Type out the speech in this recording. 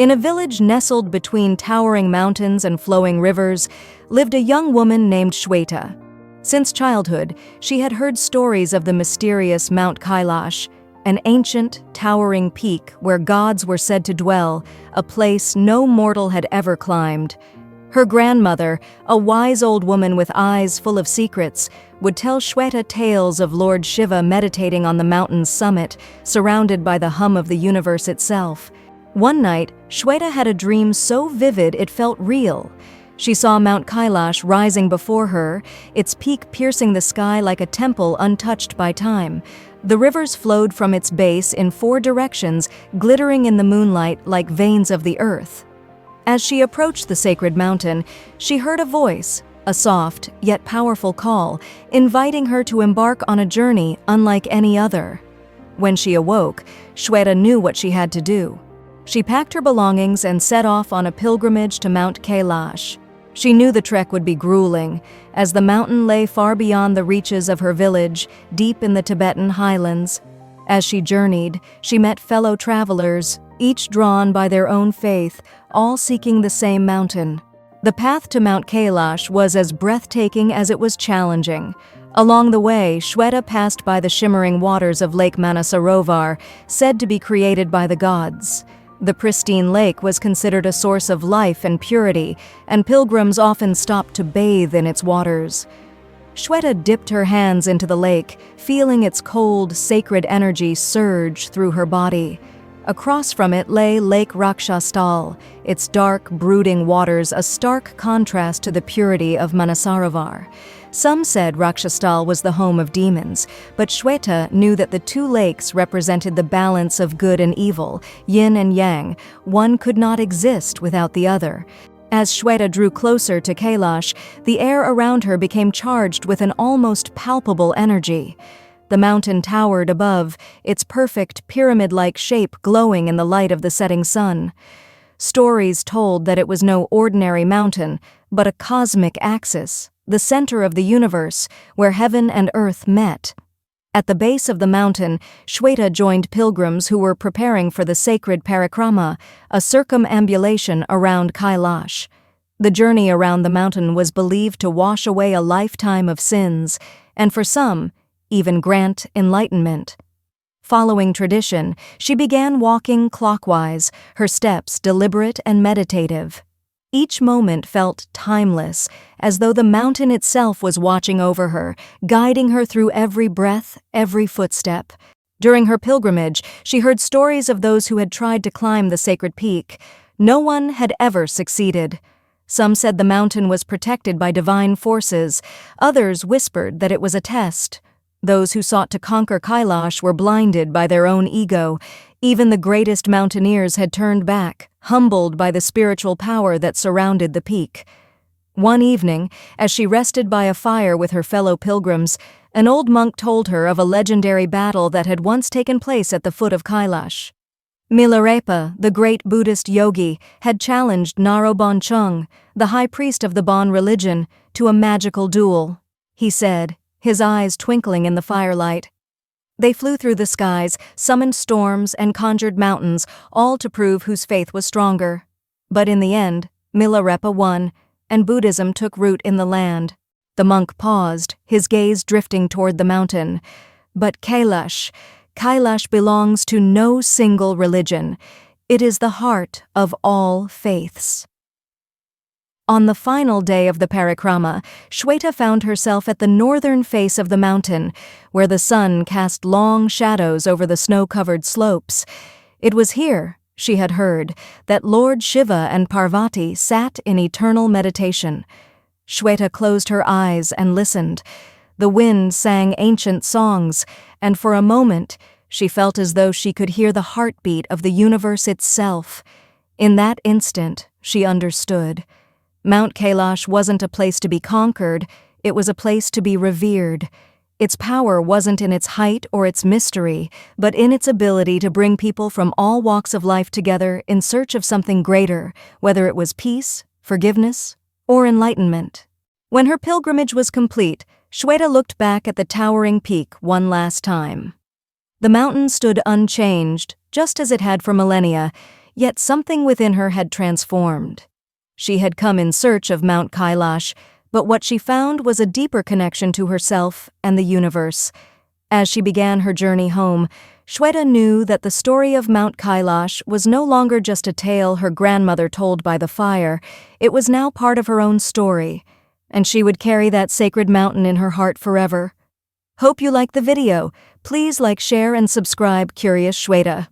In a village nestled between towering mountains and flowing rivers, lived a young woman named Shweta. Since childhood, she had heard stories of the mysterious Mount Kailash, an ancient, towering peak where gods were said to dwell, a place no mortal had ever climbed. Her grandmother, a wise old woman with eyes full of secrets, would tell Shweta tales of Lord Shiva meditating on the mountain's summit, surrounded by the hum of the universe itself. One night, Shweta had a dream so vivid it felt real. She saw Mount Kailash rising before her, its peak piercing the sky like a temple untouched by time. The rivers flowed from its base in 4 directions, glittering in the moonlight like veins of the earth. As she approached the sacred mountain, she heard a voice, a soft yet powerful call, inviting her to embark on a journey unlike any other. When she awoke, Shweta knew what she had to do. She packed her belongings and set off on a pilgrimage to Mount Kailash. She knew the trek would be grueling, as the mountain lay far beyond the reaches of her village, deep in the Tibetan highlands. As she journeyed, she met fellow travelers, each drawn by their own faith, all seeking the same mountain. The path to Mount Kailash was as breathtaking as it was challenging. Along the way, Shweta passed by the shimmering waters of Lake Mansarovar, said to be created by the gods. The pristine lake was considered a source of life and purity, and pilgrims often stopped to bathe in its waters. Shweta dipped her hands into the lake, feeling its cold, sacred energy surge through her body. Across from it lay Lake Rakshas Tal, its dark, brooding waters a stark contrast to the purity of Mansarovar. Some said Rakshas Tal was the home of demons, but Shweta knew that the 2 lakes represented the balance of good and evil, yin and yang. One could not exist without the other. As Shweta drew closer to Kailash, the air around her became charged with an almost palpable energy. The mountain towered above, its perfect pyramid-like shape glowing in the light of the setting sun. Stories told that it was no ordinary mountain, but a cosmic axis, the center of the universe, where heaven and earth met. At the base of the mountain, Shweta joined pilgrims who were preparing for the sacred parikrama, a circumambulation around Kailash. The journey around the mountain was believed to wash away a lifetime of sins, and for some, even grant enlightenment. Following tradition, she began walking clockwise, her steps deliberate and meditative. Each moment felt timeless, as though the mountain itself was watching over her, guiding her through every breath, every footstep. During her pilgrimage, she heard stories of those who had tried to climb the sacred peak. No one had ever succeeded. Some said the mountain was protected by divine forces. Others whispered that it was a test. Those who sought to conquer Kailash were blinded by their own ego. Even the greatest mountaineers had turned back, humbled by the spiritual power that surrounded the peak. One evening, as she rested by a fire with her fellow pilgrims, an old monk told her of a legendary battle that had once taken place at the foot of Kailash. Milarepa, the great Buddhist yogi, had challenged Naro Bonchung, the high priest of the Bon religion, to a magical duel. He said, his eyes twinkling in the firelight. They flew through the skies, summoned storms, and conjured mountains, all to prove whose faith was stronger. But in the end, Milarepa won, and Buddhism took root in the land. The monk paused, his gaze drifting toward the mountain. But Kailash belongs to no single religion. It is the heart of all faiths. On the final day of the parikrama, Shweta found herself at the northern face of the mountain, where the sun cast long shadows over the snow-covered slopes. It was here, she had heard, that Lord Shiva and Parvati sat in eternal meditation. Shweta closed her eyes and listened. The wind sang ancient songs, and for a moment, she felt as though she could hear the heartbeat of the universe itself. In that instant, she understood. Mount Kailash wasn't a place to be conquered, it was a place to be revered. Its power wasn't in its height or its mystery, but in its ability to bring people from all walks of life together in search of something greater, whether it was peace, forgiveness, or enlightenment. When her pilgrimage was complete, Shweta looked back at the towering peak one last time. The mountain stood unchanged, just as it had for millennia, yet something within her had transformed. She had come in search of Mount Kailash, but what she found was a deeper connection to herself and the universe. As she began her journey home, Shweta knew that the story of Mount Kailash was no longer just a tale her grandmother told by the fire. It was now part of her own story, and she would carry that sacred mountain in her heart forever. Hope you liked the video. Please like, share, and subscribe, Curious Shweta.